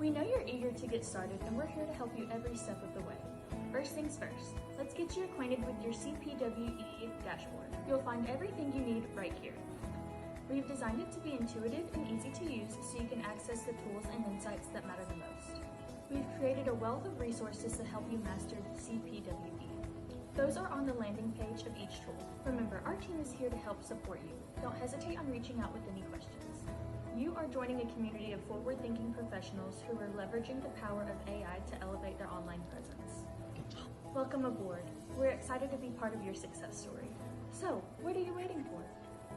We know you're eager to get started, and we're here to help you every step of the way. First things first, let's get you acquainted with your CPWE dashboard. You'll find everything you need right here. We've designed it to be intuitive and easy to use so you can access the tools and insights that matter the most. We've created a wealth of resources to help you master CPWE. Those are on the landing page of each tool. Remember, our team is here to help support you. Don't hesitate on reaching out with any questions. You are joining a community of forward-thinking professionals who are leveraging the power of AI to elevate their online presence. Welcome aboard. We're excited to be part of your success story. So, what are you waiting for?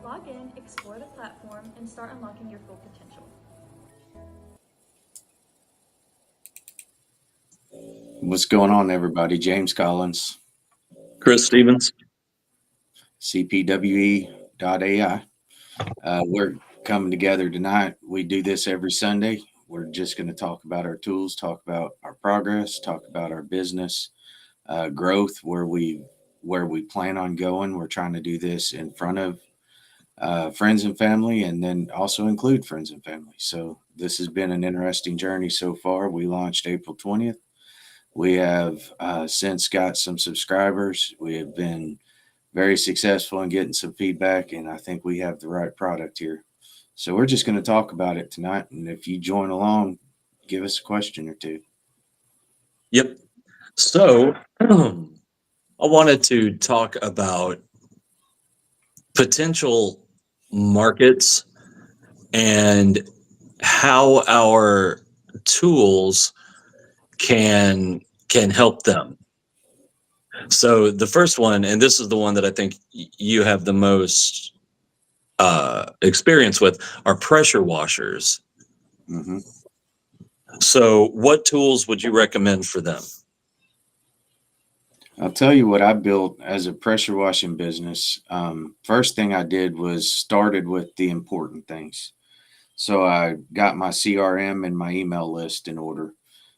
Log in, explore the platform, and start unlocking your full potential. What's going on, everybody? James Collins, Chris Stevens, CPWE.ai. We're coming together tonight. We do this every Sunday. We're just going to talk about our tools, talk about our progress, talk about our business growth, where we plan on going. We're trying to do this in front of friends and family, and then also include friends and family. So this has been an interesting journey so far. We launched April 20th. We have since got some subscribers. We have been very successful in getting some feedback, and I think we have the right product here. So we're just going to talk about it tonight. And if you join along, give us a question or two. Yep. So I wanted to talk about potential markets and how our tools can help them. So the first one, and this is the one that I think you have the most experience with, are pressure washers. Mm-hmm. So what tools would you recommend for them? I'll tell you what I built as a pressure washing business. First thing I did was started with the important things. So I got my CRM and my email list in order.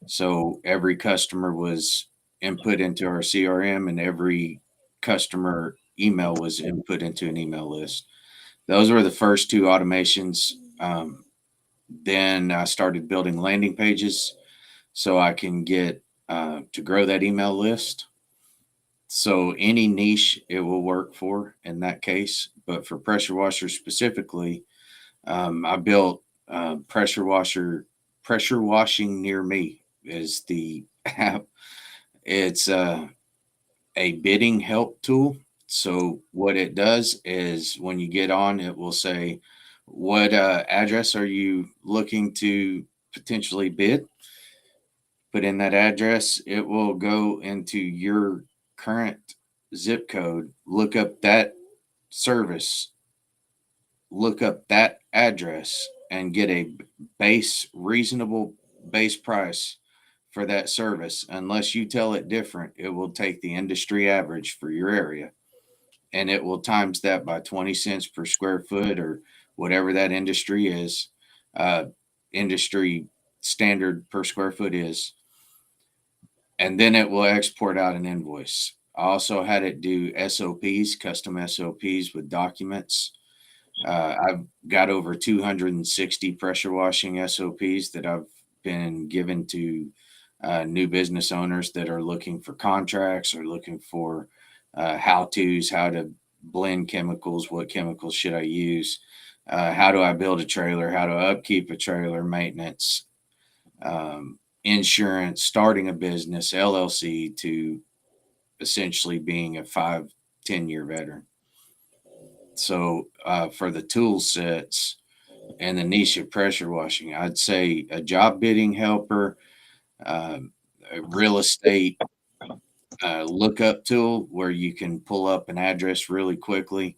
So every customer was input into our CRM, and every customer email was input into an email list. Those were the first two automations. Then I started building landing pages so I can get to grow that email list. So any niche it will work for in that case. But for pressure washers specifically, I built pressure washing near me is the app. It's a bidding help tool. So what it does is when you get on, it will say, what address are you looking to potentially bid? Put in that address. It will go into your current zip code, look up that service, look up that address, and get a reasonable base price for that service. Unless you tell it different, it will take the industry average for your area, and it will times that by 20 cents per square foot or whatever that industry is, industry standard per square foot is. And then it will export out an invoice. I also had it do SOPs, custom SOPs with documents. I've got over 260 pressure washing SOPs that I've been given to new business owners that are looking for contracts or looking for how-tos, how to blend chemicals, what chemicals should I use, how do I build a trailer, how to upkeep a trailer, maintenance, insurance, starting a business, LLC, to essentially being a 5-10 year veteran. So for the tool sets and the niche of pressure washing, I'd say a job bidding helper, a real estate lookup tool where you can pull up an address really quickly,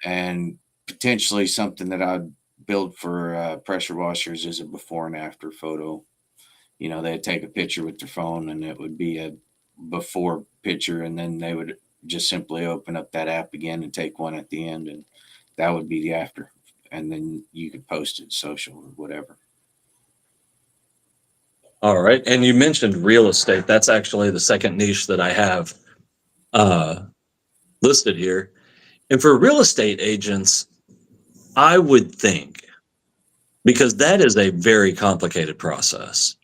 and potentially something that I'd build for pressure washers is a before and after photo. You know, they'd take a picture with their phone and it would be a before picture, and then they would just simply open up that app again and take one at the end, and that would be the after. And then you could post it social or whatever. All right. And you mentioned real estate. That's actually the second niche that I have listed here. And for real estate agents, I would think because that is a very complicated process.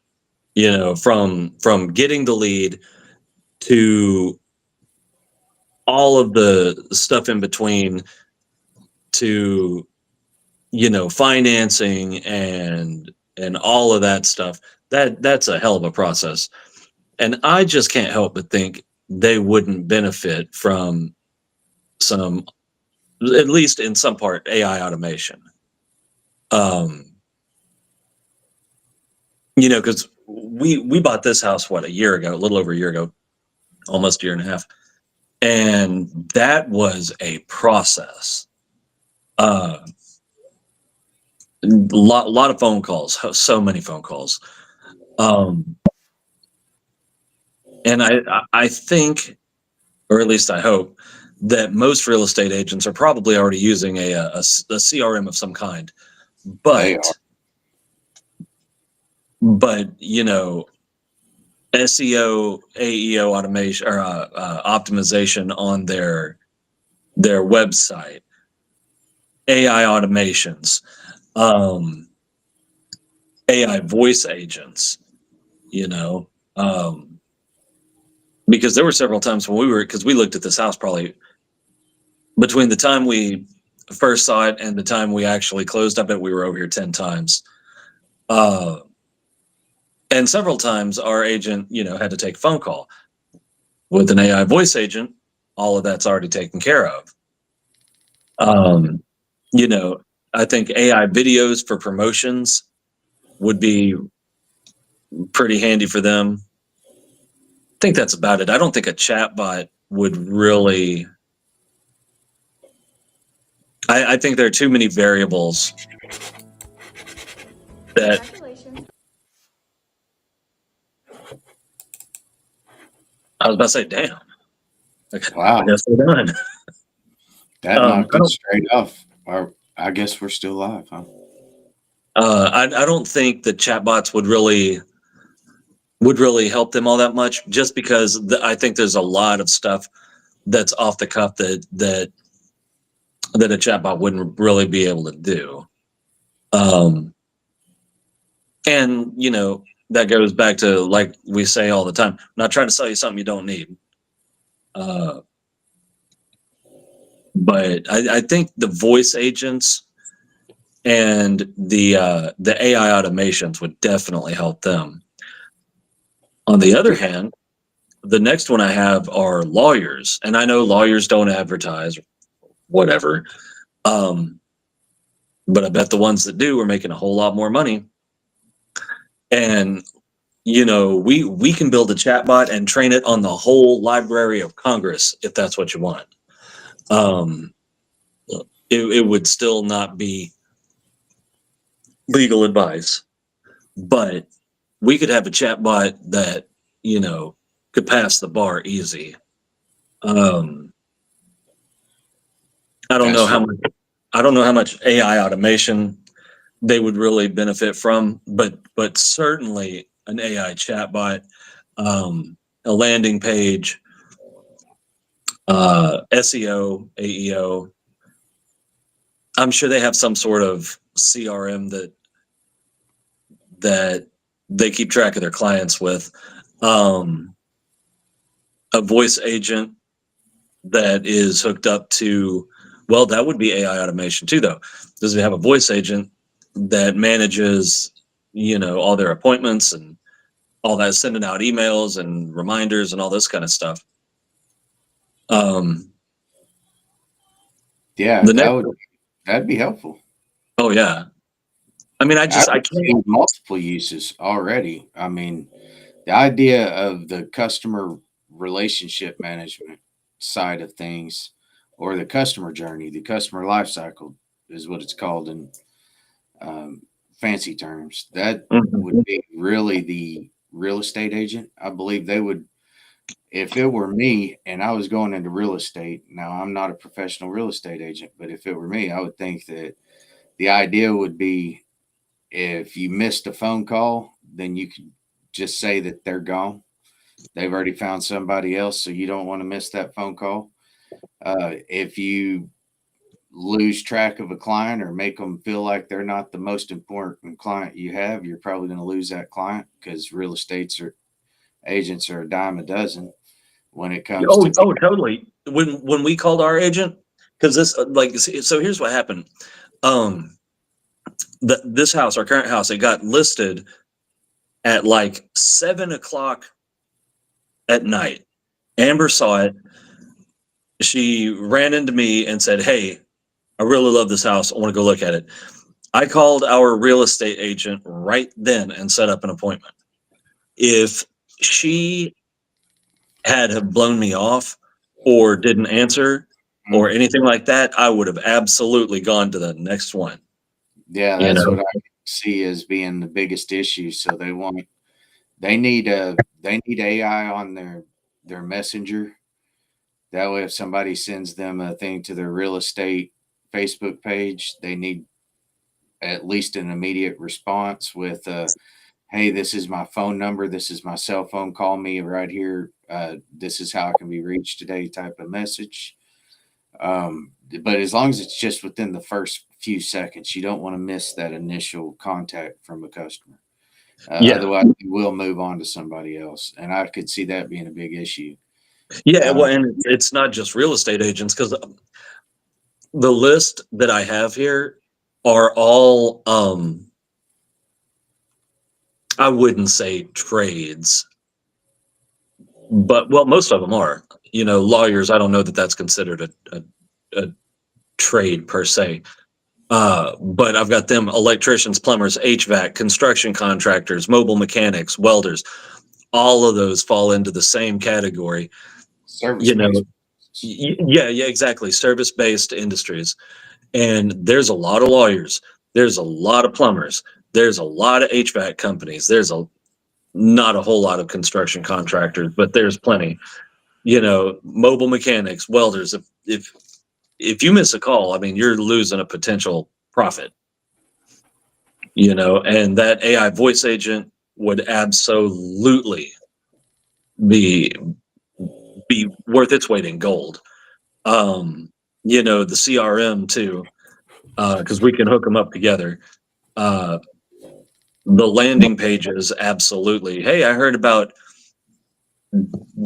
From getting the lead to all of the stuff in between, to financing and all of that stuff. That's a hell of a process, and I just can't help but think they wouldn't benefit from some, at least in some part, AI automation. Because we bought this house a year ago, a little over a year ago, almost a year and a half, and that was a process. Lot of phone calls, so many phone calls. And I think, or at least I hope, that most real estate agents are probably already using a CRM of some kind. They are. But SEO, AEO automation, or optimization on their website, AI automations, AI voice agents, because there were several times when because we looked at this house, probably between the time we first saw it and the time we actually closed. I bet we were over here 10 times. And several times our agent, had to take a phone call. With an AI voice agent, all of that's already taken care of. I think AI videos for promotions would be pretty handy for them. I think that's about it. I don't think a chatbot would really. I think there are too many variables that. Congratulations. I was about to say, damn. Wow. I guess we're done. That knocked it straight off. Or I guess we're still live, huh? I don't think the chatbots would really help them all that much, just because I think there's a lot of stuff that's off the cuff that a chatbot wouldn't really be able to do. And that goes back to, like we say all the time, I'm not trying to sell you something you don't need. But I think the voice agents and the AI automations would definitely help them. On the other hand, the next one I have are lawyers, and I know lawyers don't advertise, whatever. But I bet the ones that do are making a whole lot more money. And we can build a chatbot and train it on the whole Library of Congress if that's what you want. It would still not be legal advice, but we could have a chatbot that could pass the bar easy. I don't know how much AI automation they would really benefit from, but certainly an AI chatbot, a landing page, SEO, AEO. I'm sure they have some sort of CRM that they keep track of their clients with. A voice agent that is hooked up to, well, that would be AI automation too, though. Does it have a voice agent that manages, all their appointments and all that, sending out emails and reminders and all this kind of stuff? Yeah, that'd be helpful. Oh yeah. I mean, I can't. See multiple uses already. I mean, the idea of the customer relationship management side of things, or the customer journey, the customer life cycle is what it's called in fancy terms. That would be really the real estate agent. I believe they would, if it were me and I was going into real estate. Now, I'm not a professional real estate agent, but if it were me, I would think that the idea would be, if you missed a phone call, then you could just say that they're gone. They've already found somebody else, so you don't want to miss that phone call. If you lose track of a client or make them feel like they're not the most important client you have, you're probably going to lose that client, because real estates or agents are a dime a dozen when it comes to Oh, totally. When we called our agent, because this so here's what happened. Um, this house, our current house, it got listed at like 7 o'clock at night. Amber saw it. She ran into me and said, "Hey, I really love this house. I want to go look at it." I called our real estate agent right then and set up an appointment. If she had have blown me off or didn't answer or anything like that, I would have absolutely gone to the next one. Yeah, You that's know? what I see as being the biggest issue. So they need AI on their messenger. That way, if somebody sends them a thing to their real estate Facebook page, they need at least an immediate response with, "Hey, this is my phone number. This is my cell phone. Call me right here. This is how I can be reached today," type of message. But as long as it's just within the first few seconds, you don't want to miss that initial contact from a customer. Yeah. Otherwise, you will move on to somebody else, and I could see that being a big issue. Yeah. Um, Well, and it's not just real estate agents, because the list that I have here are all, I wouldn't say trades, but well, most of them are. Lawyers, I don't know that that's considered a trade per se. But I've got them: electricians, plumbers, HVAC, construction contractors, mobile mechanics, welders. All of those fall into the same category. service You know, based. yeah, exactly. Service based industries. And there's a lot of lawyers. There's a lot of plumbers. There's a lot of HVAC companies. There's not a whole lot of construction contractors, but there's plenty. Mobile mechanics, welders. If you miss a call, I mean, you're losing a potential profit. And that AI voice agent would absolutely be be worth its weight in gold. The CRM too, because we can hook them up together. Uh, the landing pages, absolutely. Hey, I heard about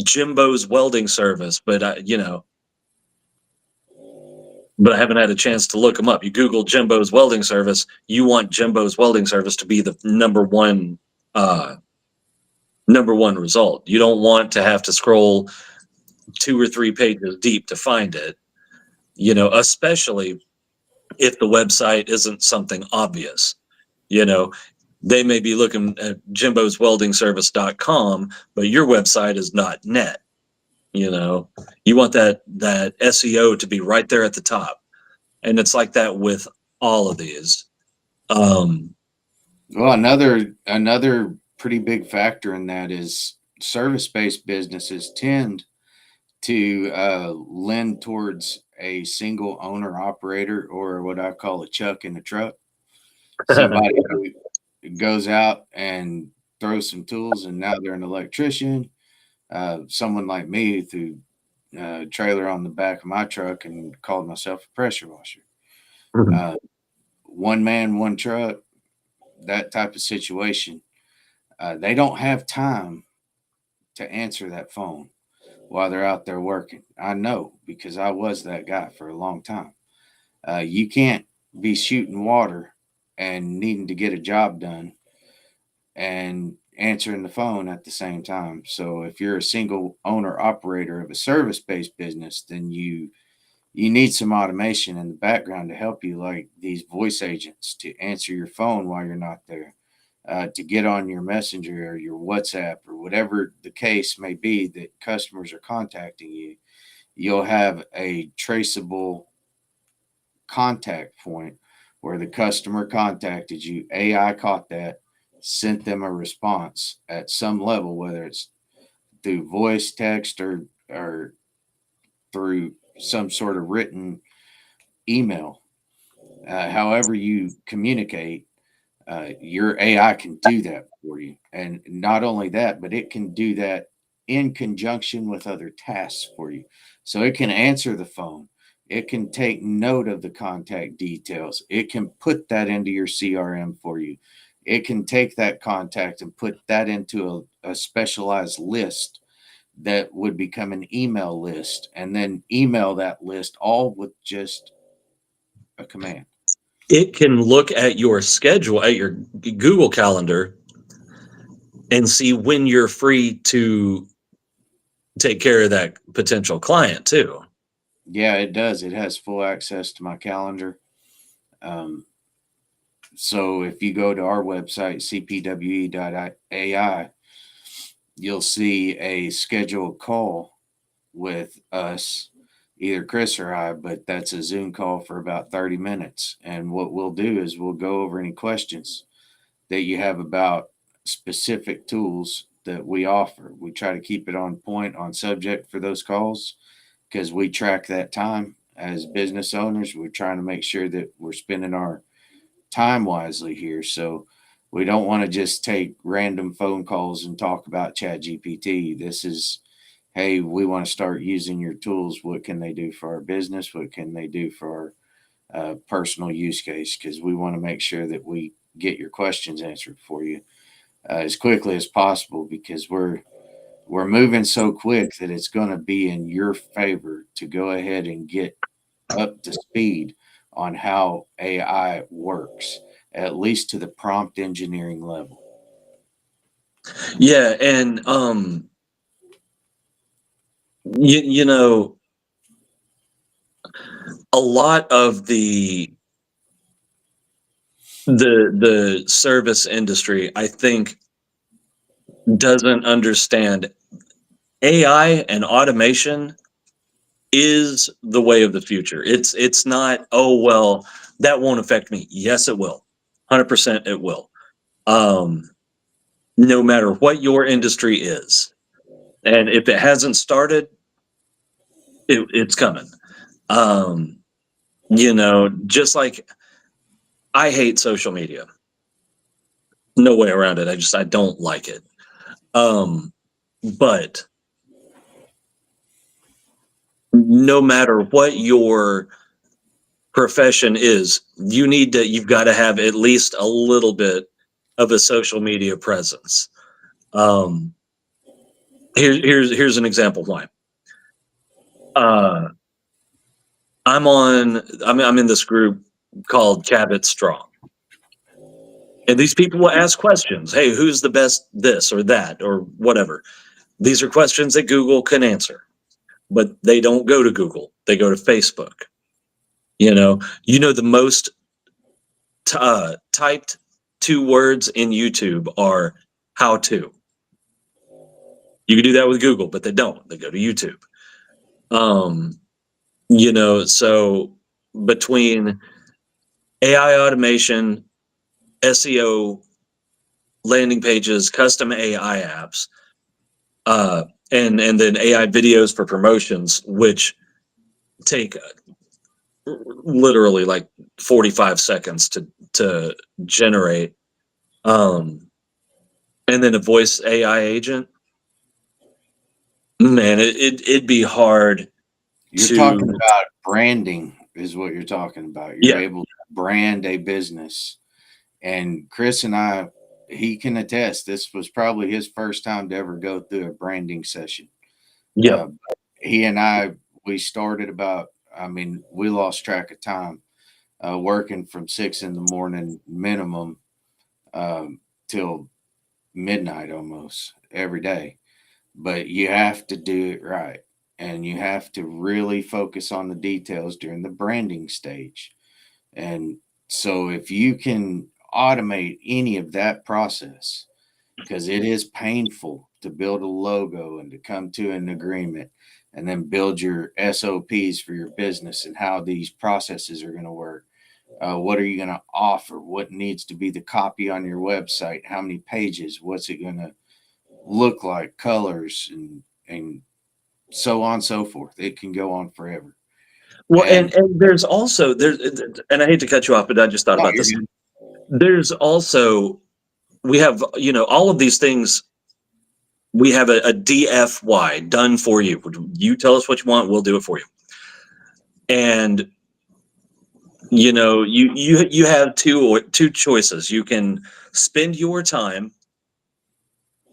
Jimbo's welding service, but but I haven't had a chance to look them up. You Google Jimbo's welding service, you want Jimbo's welding service to be the number one result. You don't want to have to scroll 2 or 3 pages deep to find it, especially if the website isn't something obvious. You know, they may be looking at jimbosweldingservice.com, but your website is not net. You want that SEO to be right there at the top. And it's like that with all of these. Well, another pretty big factor in that is service based businesses tend to lend towards a single owner operator, or what I call a chuck in the truck. Somebody who goes out and throws some tools, and now they're an electrician. Someone like me threw a trailer on the back of my truck and called myself a pressure washer. Uh, One man, one truck, that type of situation. They don't have time to answer that phone while they're out there working. I know, because I was that guy for a long time. You can't be shooting water and needing to get a job done and answering the phone at the same time. So if you're a single owner operator of a service based business, then you need some automation in the background to help you, like these voice agents, to answer your phone while you're not there, to get on your messenger or your WhatsApp or whatever the case may be that customers are contacting you. You'll have a traceable contact point where the customer contacted you. AI caught that, sent them a response at some level, whether it's through voice, text, or through some sort of written email. However you communicate, your AI can do that for you. And not only that, but it can do that in conjunction with other tasks for you. So it can answer the phone. It can take note of the contact details. It can put that into your CRM for you. It can take that contact and put that into a specialized list that would become an email list, and then email that list all with just a command. It can look at your schedule, at your Google Calendar, and see when you're free to take care of that potential client too. Yeah, it does. It has full access to my calendar. Um, so if you go to our website, cpwe.ai, you'll see a scheduled call with us, either Chris or I, but that's a Zoom call for about 30 minutes. And what we'll do is we'll go over any questions that you have about specific tools that we offer. We try to keep it on point, on subject for those calls, because we track that time as business owners. We're trying to make sure that we're spending our time wisely here. So we don't want to just take random phone calls and talk about Chat GPT. This is, hey, we want to start using your tools. What can they do for our business? What can they do for our personal use case? Because we want to make sure that we get your questions answered for you as quickly as possible, because we're moving so quick that it's going to be in your favor to go ahead and get up to speed on how AI works, at least to the prompt engineering level. Yeah, and you know, a lot of the service industry, I think, doesn't understand AI and automation is the way of the future. It's not, oh well, that won't affect me. Yes, it will. 100% it will. Um, no matter what your industry is. And if it hasn't started, it's coming. Um, just like I hate social media. No way around it. I don't like it. But no matter what your profession is, you've got to have at least a little bit of a social media presence. Um, here's an example why. Uh, I'm in this group called Cabot Strong. And these people will ask questions. Hey, who's the best this or that or whatever? These are questions that Google can answer, but they don't go to Google. They go to Facebook. The most typed 2 words in YouTube are how to. You can do that with Google, but they don't. They go to YouTube. So between AI automation, SEO, landing pages, custom AI apps, and then AI videos for promotions, which take literally like 45 seconds to generate, and then a voice AI agent. Man, it'd be hard. You're talking about branding, is what you're talking about. You're Yeah. able to brand a business. And Chris and I, he can attest, this was probably his first time to ever go through a branding session. Yeah. He and I, we started we lost track of time, working from 6 a.m. minimum till midnight almost every day. But you have to do it right. And you have to really focus on the details during the branding stage. And so if you can automate any of that process, because it is painful to build a logo and to come to an agreement and then build your SOPs for your business and how these processes are going to work. What are you going to offer? What needs to be the copy on your website? How many pages? What's it going to look like? Colors and so on and so forth. It can go on forever. Well, and there's also and I hate to cut you off, but I just thought about this. Good. There's also, we have, all of these things. We have a DFY, done for you. You tell us what you want, we'll do it for you. And you have two choices. You can spend your time,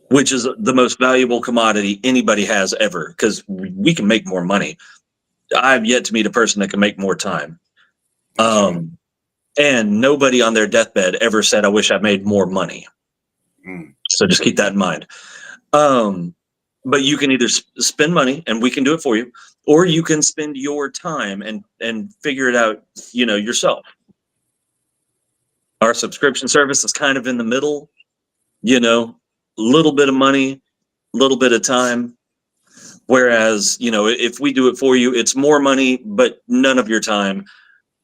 which is the most valuable commodity anybody has ever, because we can make more money. I've yet to meet a person that can make more time. That's right. And nobody on their deathbed ever said, I wish I made more money. So just keep that in mind. But you can either spend money and we can do it for you, or you can spend your time and figure it out, yourself. Our subscription service is kind of in the middle, little bit of money, little bit of time. Whereas, if we do it for you, it's more money, but none of your time.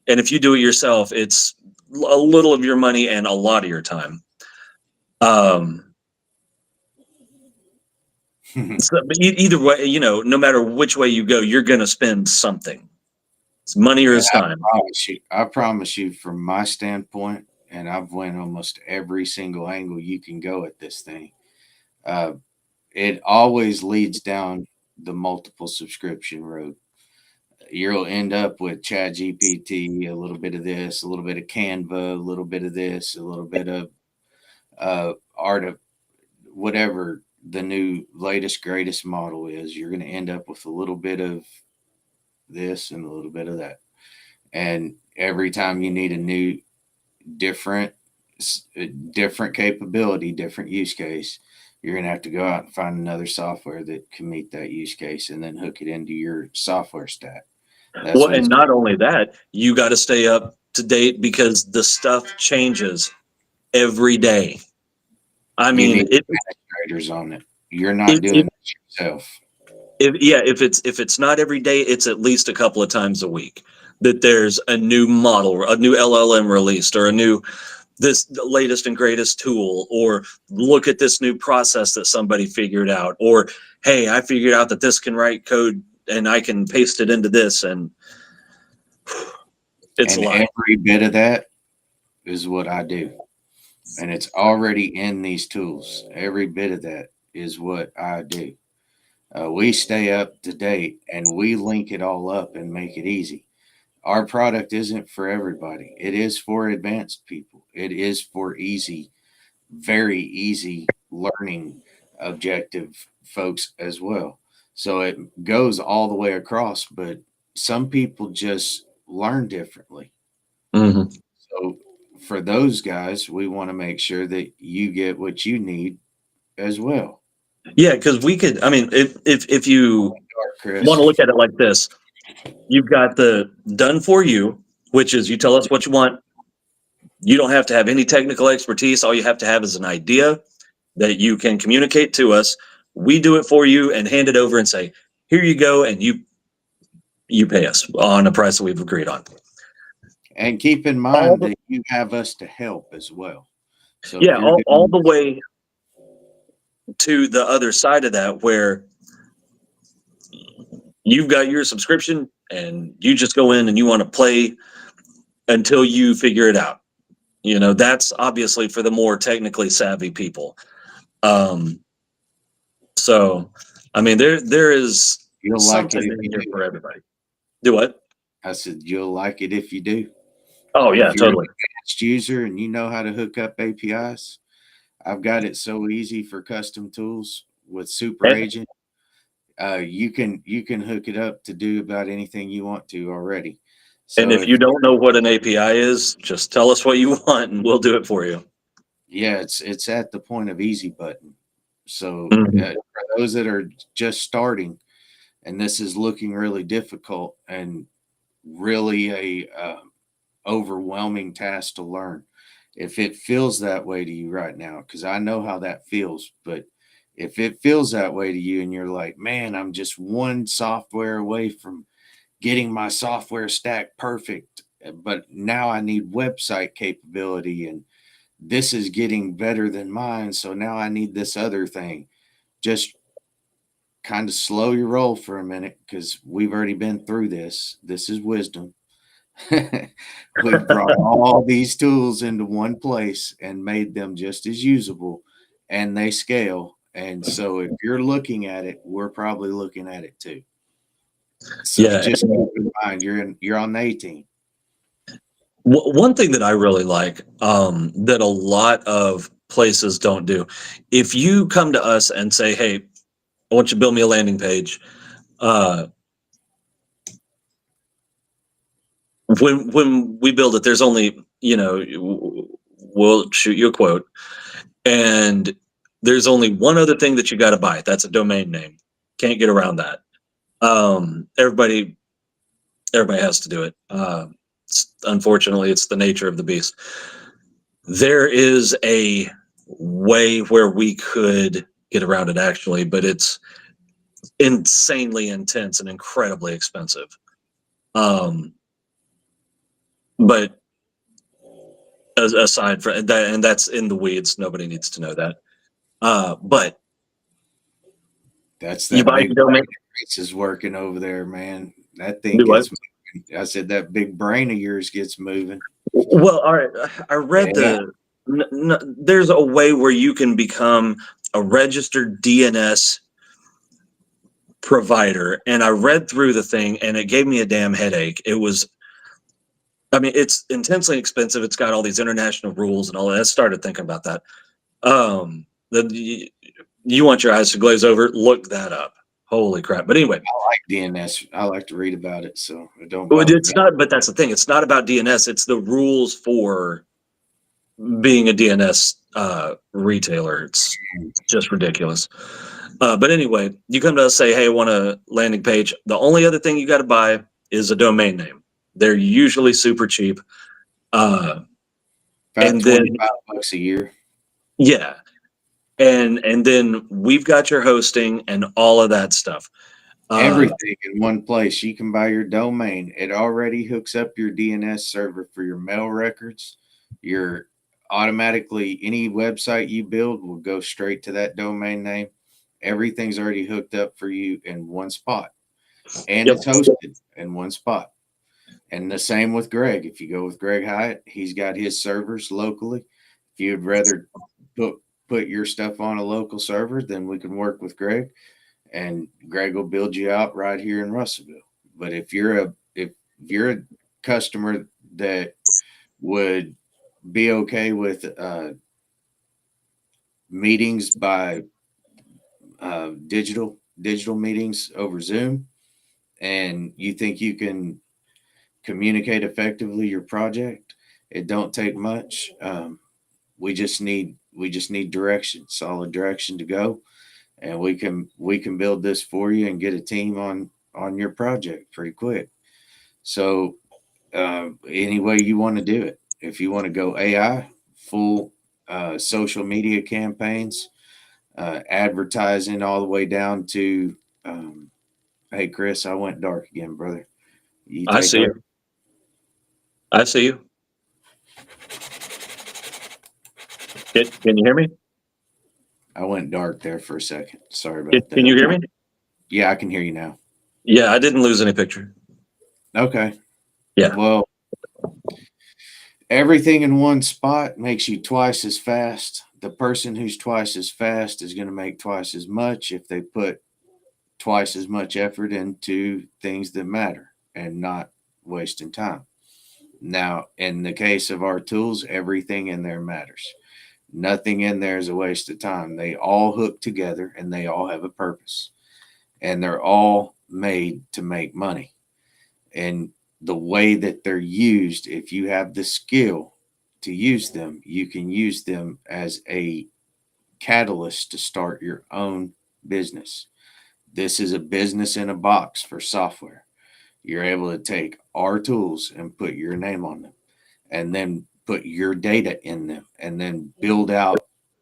And if you do it yourself, it's a little of your money and a lot of your time. But either way, no matter which way you go, you're going to spend something. It's money or it's time. I promise you from my standpoint, and I've went almost every single angle you can go at this thing. It always leads down the multiple subscription road. You'll end up with Chat GPT, a little bit of this, a little bit of Canva, a little bit of this, a little bit of art of whatever the new latest greatest model is. You're going to end up with a little bit of this and a little bit of that. And every time you need a new different different capability, different use case, you're going to have to go out and find another software that can meet that use case and then hook it into your software stack. That's Well, what and not only that, you got to stay up to date because the stuff changes every day. I you mean, need administrators on it. You're not if, doing it yourself. if it's not every day, it's at least a couple of times a week that there's a new model, a new LLM released, or this the latest and greatest tool, or look at this new process that somebody figured out, or hey, I figured out that this can write code and I can paste it into this, and it's And a lot. every bit of that is what I do. And it's already in these tools. Every bit of that is what I do. We stay up to date and we link it all up and make it easy. Our product isn't for everybody. It is for advanced people. It is for easy, very easy learning objective folks as well. So it goes all the way across, but some people just learn differently. Mm-hmm. So for those guys, we want to make sure that you get what you need as well. Yeah, because we could. I mean, if you Chris. want to look at it like this, you've got the done for you, which is you tell us what you want. You don't have to have any technical expertise. All you have to have is an idea that you can communicate to us. We do it for you and hand it over and say, here you go, and you pay us on a price that we've agreed on. And keep in mind that you have us to help as well. So yeah, all the way to the other side of that, where you've got your subscription and you just go in and you want to play until you figure it out. That's obviously for the more technically savvy people. So, I mean, there is something in here for everybody. Do what? I said, you'll like it if you do. Oh, yeah, totally. An advanced user and you know how to hook up APIs. I've got it so easy for custom tools with Super Agent. You can hook it up to do about anything you want to already. So and if you don't know what an API is, just tell us what you want and we'll do it for you. Yeah, it's at the point of easy button. So for those that are just starting and this is looking really difficult and really a overwhelming task to learn, if it feels that way to you right now, because I know how that feels, but if it feels that way to you and you're like, man, I'm just one software away from getting my software stack perfect, but now I need website capability and this is getting better than mine, so now I need this other thing. Just kind of slow your roll for a minute because we've already been through this. This is wisdom. We've brought all these tools into one place and made them just as usable, and they scale. And so if you're looking at it, we're probably looking at it too. So Yeah. just keep in mind, you're on the A team. One thing that I really like, that a lot of places don't do, if you come to us and say, "Hey, I want you to build me a landing page," uh, when we build it, there's only, we'll shoot you a quote, and there's only one other thing that you got to buy. That's a domain name. Can't get around that. Everybody has to do it. Unfortunately, it's the nature of the beast. There is a way where we could get around it, actually, but it's insanely intense and incredibly expensive. But aside from that, and that's in the weeds, nobody needs to know that. But That's you that buy big your domain. is working over there, man. That thing Do what? gets moving. I said that big brain of yours gets moving. Well, all right. I read Yeah. there's a way where you can become a registered DNS provider, and I read through the thing, and it gave me a damn headache. I mean, it's intensely expensive. It's got all these international rules and all that. I started thinking about that. You want your eyes to glaze over? Look that up. Holy crap! But anyway, I like DNS. I like to read about it, so it don't bother it's me. not. But that's the thing. It's not about DNS. It's the rules for being a DNS retailer. It's just ridiculous. But anyway, you come to us, say, "Hey, I want a landing page." The only other thing you got to buy is a domain name. They're usually super cheap. About And then, $25 a year. yeah, and then we've got your hosting and all of that stuff. Everything in one place. You can buy your domain. It already hooks up your DNS server for your mail records. Your automatically any website you build will go straight to that domain name. Everything's already hooked up for you in one spot. And Yep. it's hosted in one spot. And the same with Greg. If you go with Greg Hyatt, he's got his servers locally. If you'd rather put your stuff on a local server, then we can work with Greg, and Greg will build you out right here in Russellville. But if you're a customer that would be okay with meetings by digital meetings over Zoom, and you think you can communicate effectively your project, it don't take much. We just need direction, solid direction to go, and we can build this for you and get a team on your project pretty quick. So any way you want to do it, if you want to go AI, full social media campaigns, advertising all the way down to hey Chris, I went dark again, brother. You I take see over. you. I see you. Can you hear me? I went dark there for a second. Sorry about Can that. you hear me? Yeah, I can hear you now. Yeah, I didn't lose any picture. Okay. Yeah. Well, everything in one spot makes you twice as fast. The person who's twice as fast is going to make twice as much if they put twice as much effort into things that matter and not wasting time. Now, in the case of our tools, everything in there matters. Nothing in there is a waste of time. They all hook together and they all have a purpose, and they're all made to make money. And the way that they're used, if you have the skill to use them, you can use them as a catalyst to start your own business. This is a business in a box for software. You're able to take our tools and put your name on them, and then put your data in them, and then build out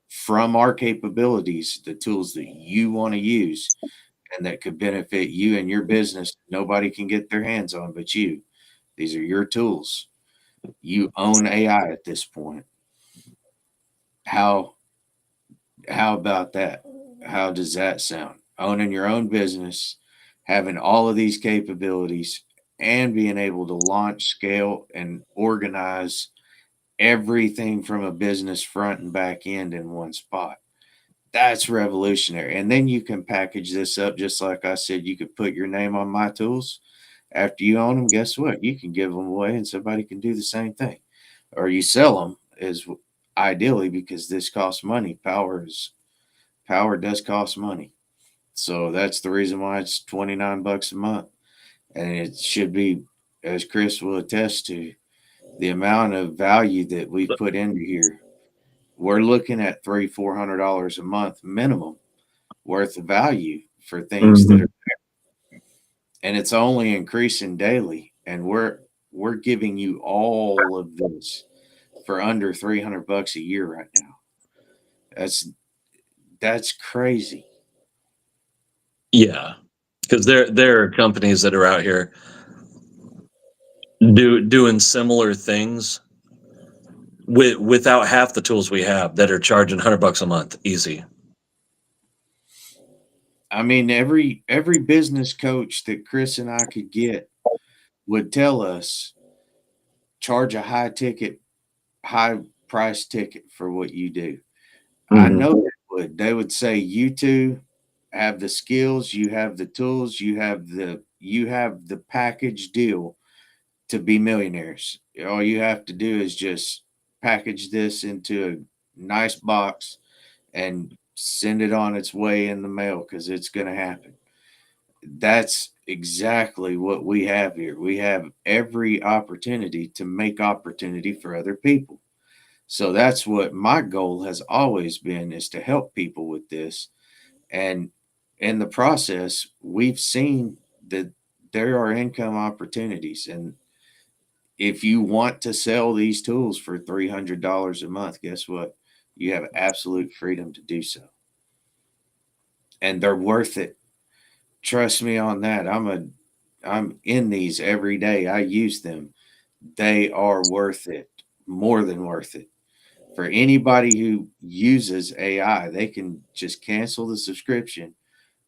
from our capabilities the tools that you want to use and that could benefit you and your business. Nobody can get their hands on but you. These are your tools. You own AI at this point. How how about that? How does that sound? Owning your own business, having all of these capabilities, and being able to launch, scale, and organize everything from a business front and back end in one spot. That's revolutionary. And then you can package this up just like I said. You could put your name on my tools. After you own them, guess what? You can give them away, and somebody can do the same thing, or you sell them. Is ideally because this costs money. Power does cost money, so that's the reason why it's $29 a month, and it should be, as Chris will attest to, the amount of value that we've put into here. We're looking at $300-400 a month minimum worth of value for things that Mhm. are, and it's only increasing daily. And we're giving you all of this for under $300 a year right now. That's that's crazy. Yeah, because there are companies that are out here doing similar things without half the tools we have that are charging $100 a month easy. I mean, every business coach that Chris and I could get would tell us charge a high price ticket for what you do. I Mhm. know they would. They would say you two have the skills, you have the tools, you have the package deal to be millionaires. All you have to do is just package this into a nice box and send it on its way in the mail because it's going to happen. That's exactly what we have here. We have every opportunity to make opportunity for other people. So that's what my goal has always been, is to help people with this. And in the process, we've seen that there are income opportunities. And if you want to sell these tools for $300 a month, guess what? You have absolute freedom to do so. And they're worth it. Trust me on that. I'm in these every day. I use them. They are worth it. More than worth it. For anybody who uses AI, they can just cancel the subscription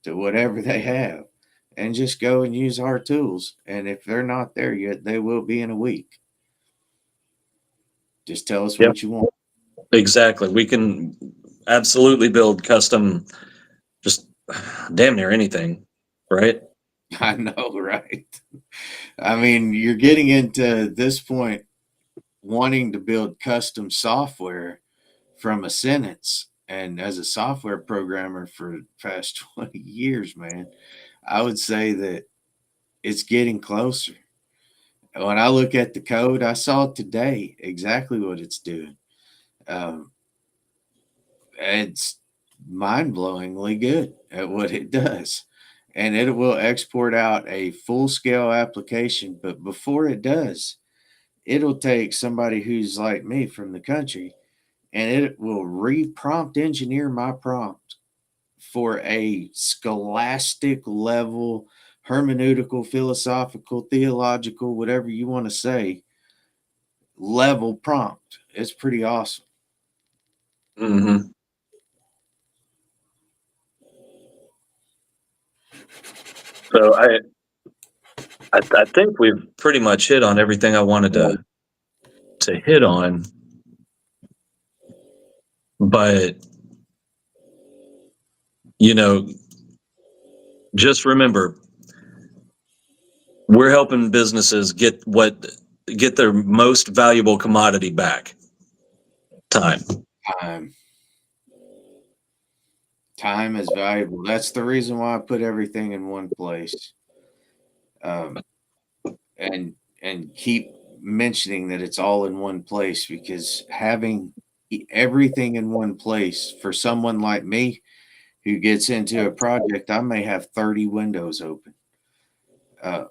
to whatever they have and just go and use our tools. And if they're not there yet, they will be in a week. Just tell us Yep, what you want. exactly. We can absolutely build custom, just damn near anything, right? I know, right? I mean, you're getting into this point wanting to build custom software from a sentence. And as a software programmer for the past 20 years, man, I would say that it's getting closer. When I look at the code, I saw today exactly what it's doing. Um, it's mind blowingly good at what it does. And it will export out a full scale application. But before it does, it'll take somebody who's like me from the country, and it will re-prompt engineer my prompt for a scholastic level, hermeneutical, philosophical, theological, whatever you want to say, level prompt. It's pretty awesome. Hmm. So I think we've pretty much hit on everything I wanted to hit on, but you know, just remember, we're helping businesses get their most valuable commodity back, time. Time. Time is valuable. That's the reason why I put everything in one place. Um, and keep mentioning that it's all in one place, because having everything in one place for someone like me who gets into a project, I may have 30 windows open. Uh,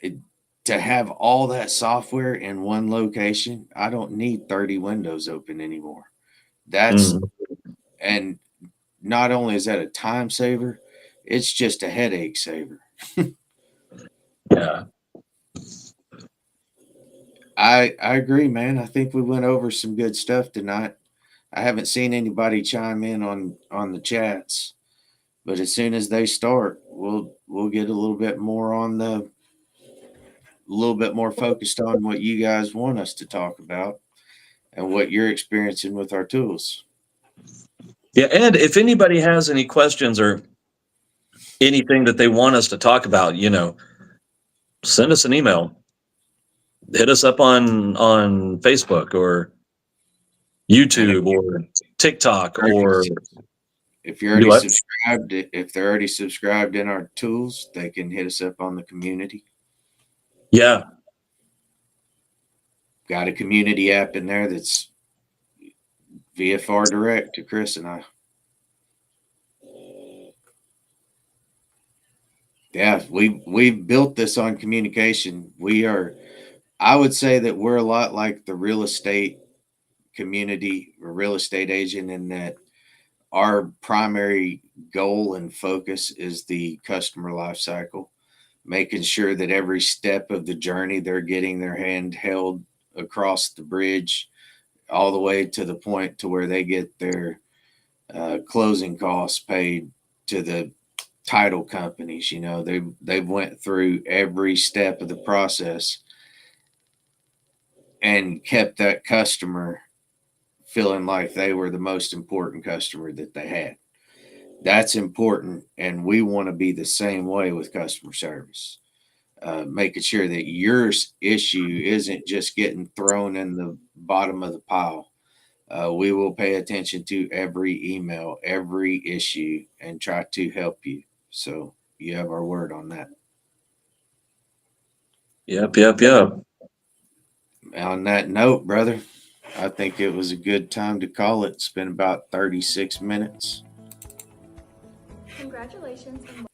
it, to have all that software in one location, I don't need 30 windows open anymore. That's, Mm, and not only is that a time saver, it's just a headache saver. yeah. I agree, man. I think we went over some good stuff tonight. I haven't seen anybody chime in on the chats, but as soon as they start, we'll get a little bit more focused on what you guys want us to talk about and what you're experiencing with our tools. Yeah, and if anybody has any questions or anything that they want us to talk about, send us an email. Hit us up on Facebook or And YouTube or TikTok or if you're do already what? subscribed, if they're already subscribed in our tools, they can hit us up on the community. Yeah. Got a community app in there that's VFR direct to Chris and I. Yeah, we've built this on communication. I would say that we're a lot like the real estate community or real estate agent in that our primary goal and focus is the customer life cycle, making sure that every step of the journey they're getting their hand held across the bridge all the way to the point to where they get their closing costs paid to the title companies. They've went through every step of the process and kept that customer feeling like they were the most important customer that they had. That's important, and we want to be the same way with customer service. Making sure that your issue isn't just getting thrown in the bottom of the pile. We will pay attention to every email, every issue, and try to help you. So you have our word on that. Yep, yep, yep. On that note, brother, I think it was a good time to call it. It's been about 36 minutes. Congratulations and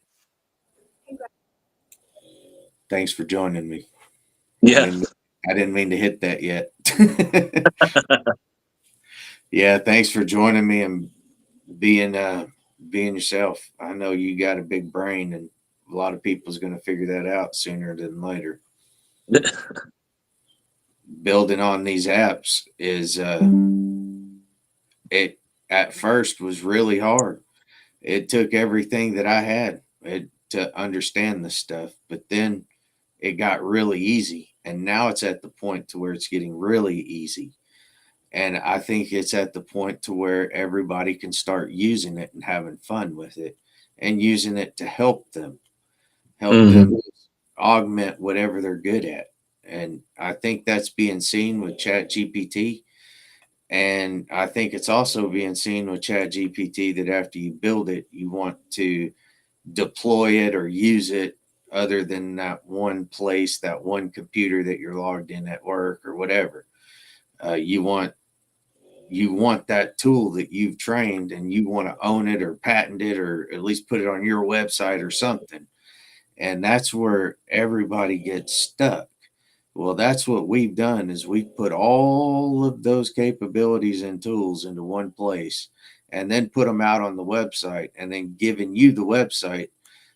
Thanks for joining me. Yeah. I didn't mean to hit that yet. Yeah, thanks for joining me and being yourself. I know you got a big brain, and a lot of people's going to figure that out sooner than later. Building on these apps is it at first was really hard. It took everything that I had to understand this stuff, but then it got really easy, and now it's at the point to where it's getting really easy. And I think it's at the point to where everybody can start using it and having fun with it and using it to help Mhm. them augment whatever they're good at. And I think that's being seen with Chat GPT. And I think it's also being seen with Chat GPT that after you build it, you want to deploy it or use it other than that one place, that one computer that you're logged in at work or whatever. You want that tool that you've trained and you want to own it or patent it or at least put it on your website or something. And that's where everybody gets stuck. Well, that's what we've done is we've put all of those capabilities and tools into one place and then put them out on the website and then given you the website.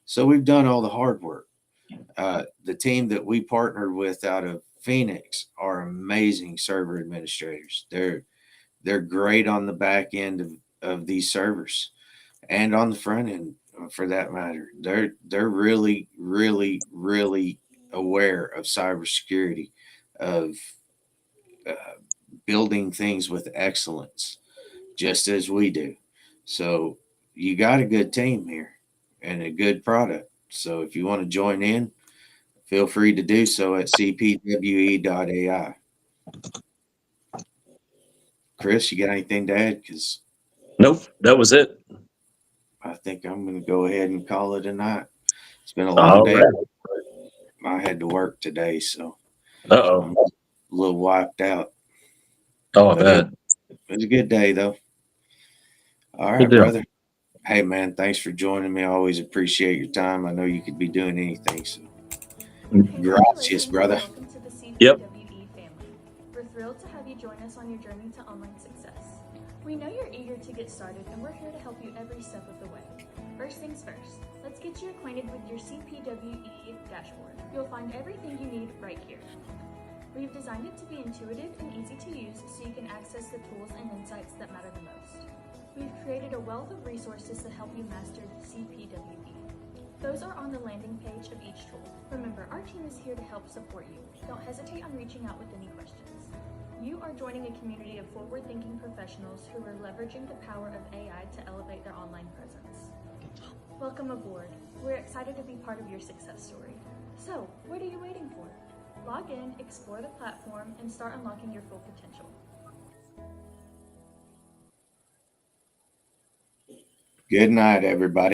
So we've done all the hard work. The team that we partnered with out of Phoenix are amazing server administrators. They're great on the back end of these servers and on the front end for that matter. They're really, really, really aware of cybersecurity, of uh, building things with excellence, just as we do. So you got a good team here and a good product. So if you want to join in, feel free to do so at cpwe.ai. Chris, you got anything to add? Because Nope, that was it. I think I'm going to go ahead and call it a night. It's been a long All day. right. I had to work today, so Uh-oh. I'm a little wiped out. Oh, I But it bet. was a good day, though. All Good right, deal. brother. Hey, man, thanks for joining me. I always appreciate your time. I know you could be doing anything, so gracias, congratulations and brother. welcome to the Yep. CPWE family. We're thrilled to have you join us on your journey to online success. We know you're eager to get started and we're here to help you every step of the way. First things first, let's get you acquainted with your CPWE dashboard. You'll find everything you need right here. We've designed it to be intuitive and easy to use so you can access the tools and insights that matter the most. We've created a wealth of resources to help you master CPWE. Those are on the landing page of each tool. Remember, our team is here to help support you. Don't hesitate on reaching out with any questions. You are joining a community of forward-thinking professionals who are leveraging the power of AI to Welcome aboard. We're excited to be part of your success story. So, what are you waiting for? Log in, explore the platform, and start unlocking your full potential. Good night, everybody.